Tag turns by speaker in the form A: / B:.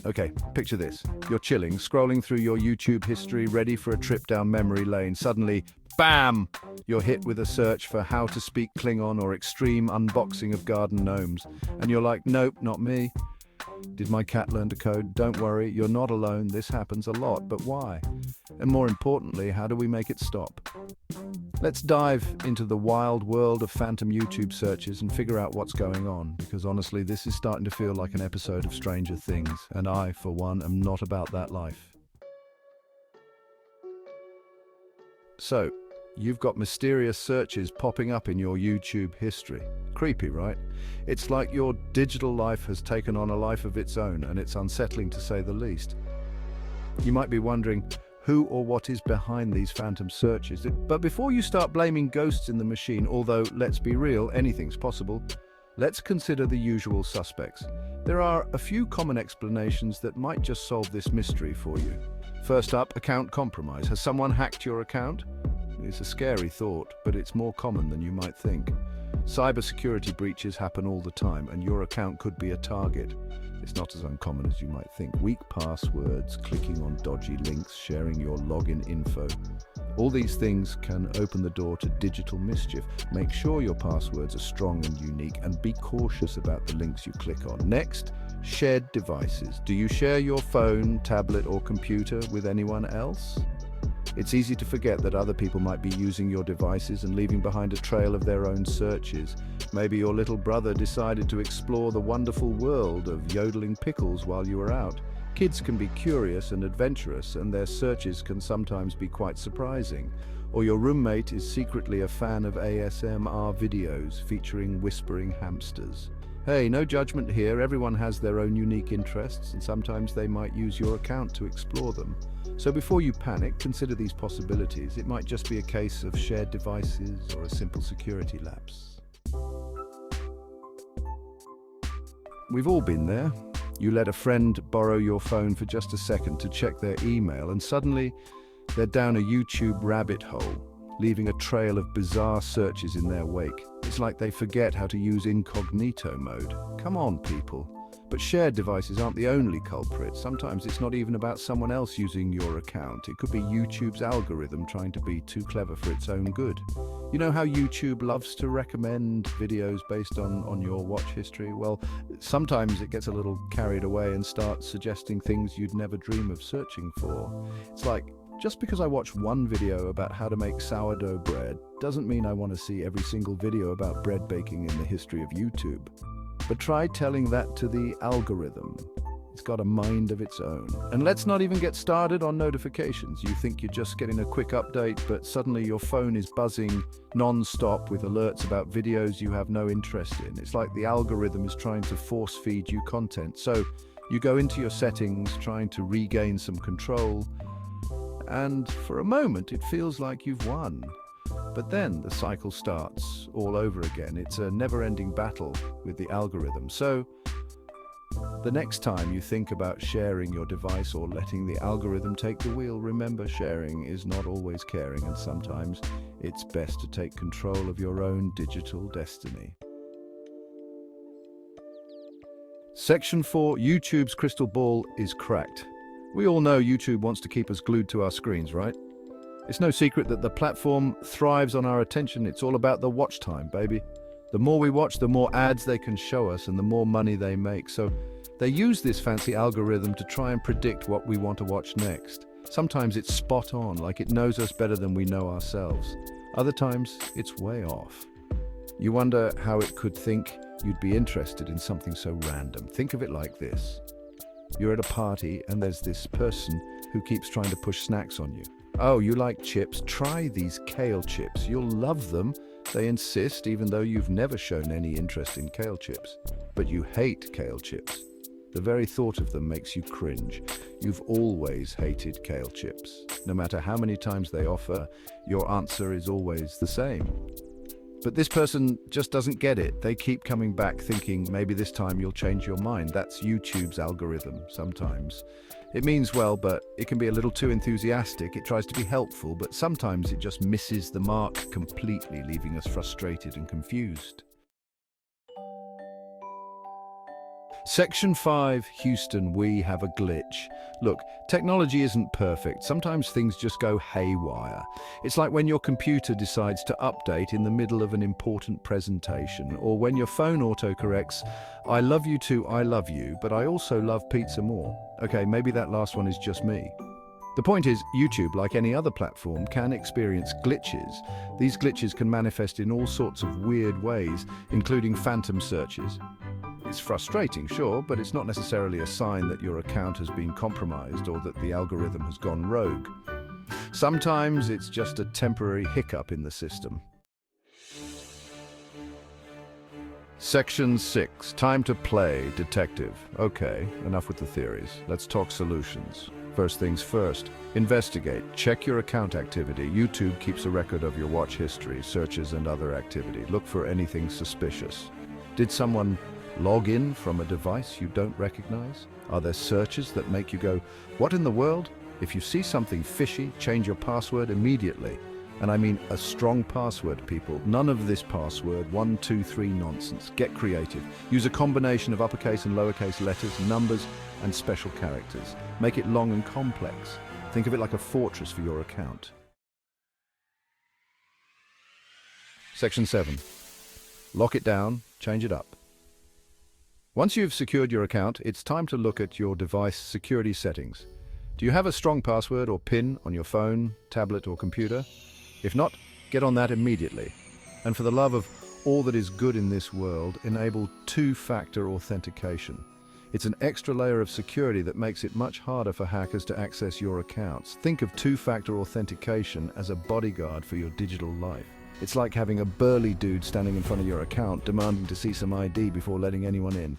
A: Okay, picture this. You're chilling, scrolling through your YouTube history, ready for a trip down memory lane. Suddenly, bam! You're hit with a search for how to speak Klingon or extreme unboxing of garden gnomes. And you're like, nope, not me. Did my cat learn to code? Don't worry, you're not alone. This happens a lot, but why? And more importantly, how do we make it stop? Let's dive into the wild world of phantom YouTube searches and figure out what's going on, because honestly, this is starting to feel like an episode of Stranger Things, and I, for one, am not about that life. So, you've got mysterious searches popping up in your YouTube history. Creepy, right? It's like your digital life has taken on a life of its own, and it's unsettling to say the least. You might be wondering who or what is behind these phantom searches. But before you start blaming ghosts in the machine, although let's be real, anything's possible, let's consider the usual suspects. There are a few common explanations that might just solve this mystery for you. First up, account compromise. Has someone hacked your account? It's a scary thought, but it's more common than you might think. Cybersecurity breaches happen all the time, and your account could be a target. It's not as uncommon as you might think. Weak passwords, clicking on dodgy links, sharing your login info. All these things can open the door to digital mischief. Make sure your passwords are strong and unique, and be cautious about the links you click on. Next, shared devices. Do you share your phone, tablet, or computer with anyone else? It's easy to forget that other people might be using your devices and leaving behind a trail of their own searches. Maybe your little brother decided to explore the wonderful world of yodeling pickles while you were out. Kids can be curious and adventurous, and their searches can sometimes be quite surprising. Or your roommate is secretly a fan of ASMR videos featuring whispering hamsters. Hey, no judgment here. Everyone has their own unique interests, and sometimes they might use your account to explore them. So before you panic, consider these possibilities. It might just be a case of shared devices or a simple security lapse. We've all been there. You let a friend borrow your phone for just a second to check their email, and suddenly they're down a YouTube rabbit hole, leaving a trail of bizarre searches in their wake. It's like they forget how to use incognito mode. Come on, people. But shared devices aren't the only culprit. Sometimes it's not even about someone else using your account. It could be YouTube's algorithm trying to be too clever for its own good. You know how YouTube loves to recommend videos based on your watch history? Well, sometimes it gets a little carried away and starts suggesting things you'd never dream of searching for. It's like, just because I watch one video about how to make sourdough bread doesn't mean I want to see every single video about bread baking in the history of YouTube. But try telling that to the algorithm. It's got a mind of its own. And let's not even get started on notifications. You think you're just getting a quick update, but suddenly your phone is buzzing non-stop with alerts about videos you have no interest in. It's like the algorithm is trying to force feed you content. So you go into your settings, trying to regain some control, and for a moment it feels like you've won. But then the cycle starts all over again. It's a never-ending battle with the algorithm. So the next time you think about sharing your device or letting the algorithm take the wheel, remember, sharing is not always caring, and sometimes it's best to take control of your own digital destiny. Section 4, YouTube's crystal ball is cracked. We all know YouTube wants to keep us glued to our screens, right? It's no secret that the platform thrives on our attention. It's all about the watch time, baby. The more we watch, the more ads they can show us and the more money they make. So they use this fancy algorithm to try and predict what we want to watch next. Sometimes it's spot on, like it knows us better than we know ourselves. Other times, it's way off. You wonder how it could think you'd be interested in something so random. Think of it like this. You're at a party and there's this person who keeps trying to push snacks on you. Oh, you like chips? Try these kale chips. You'll love them. They insist, even though you've never shown any interest in kale chips. But you hate kale chips. The very thought of them makes you cringe. You've always hated kale chips. No matter how many times they offer, your answer is always the same. But this person just doesn't get it. They keep coming back thinking maybe this time you'll change your mind. That's YouTube's algorithm sometimes. It means well, but it can be a little too enthusiastic. It tries to be helpful, but sometimes it just misses the mark completely, leaving us frustrated and confused. Section 5, Houston, we have a glitch. Look, technology isn't perfect. Sometimes things just go haywire. It's like when your computer decides to update in the middle of an important presentation, or when your phone autocorrects, I love you too, I love you, but I also love pizza more. Okay, maybe that last one is just me. The point is, YouTube, like any other platform, can experience glitches. These glitches can manifest in all sorts of weird ways, including phantom searches. It's frustrating, sure, but it's not necessarily a sign that your account has been compromised or that the algorithm has gone rogue. Sometimes it's just a temporary hiccup in the system. Section 6. Time to play detective. Okay, enough with the theories. Let's talk solutions. First things first, investigate. Check your account activity. YouTube keeps a record of your watch history, searches, and other activity. Look for anything suspicious. Did someone log in from a device you don't recognize? Are there searches that make you go, what in the world? If you see something fishy, change your password immediately. And I mean a strong password, people. None of this password 123 nonsense. Get creative. Use a combination of uppercase and lowercase letters, numbers, and special characters. Make it long and complex. Think of it like a fortress for your account. Section 7. Lock it down, change it up. Once you've secured your account, it's time to look at your device security settings. Do you have a strong password or PIN on your phone, tablet, or computer? If not, get on that immediately. And for the love of all that is good in this world, enable two-factor authentication. It's an extra layer of security that makes it much harder for hackers to access your accounts. Think of two-factor authentication as a bodyguard for your digital life. It's like having a burly dude standing in front of your account demanding to see some ID before letting anyone in.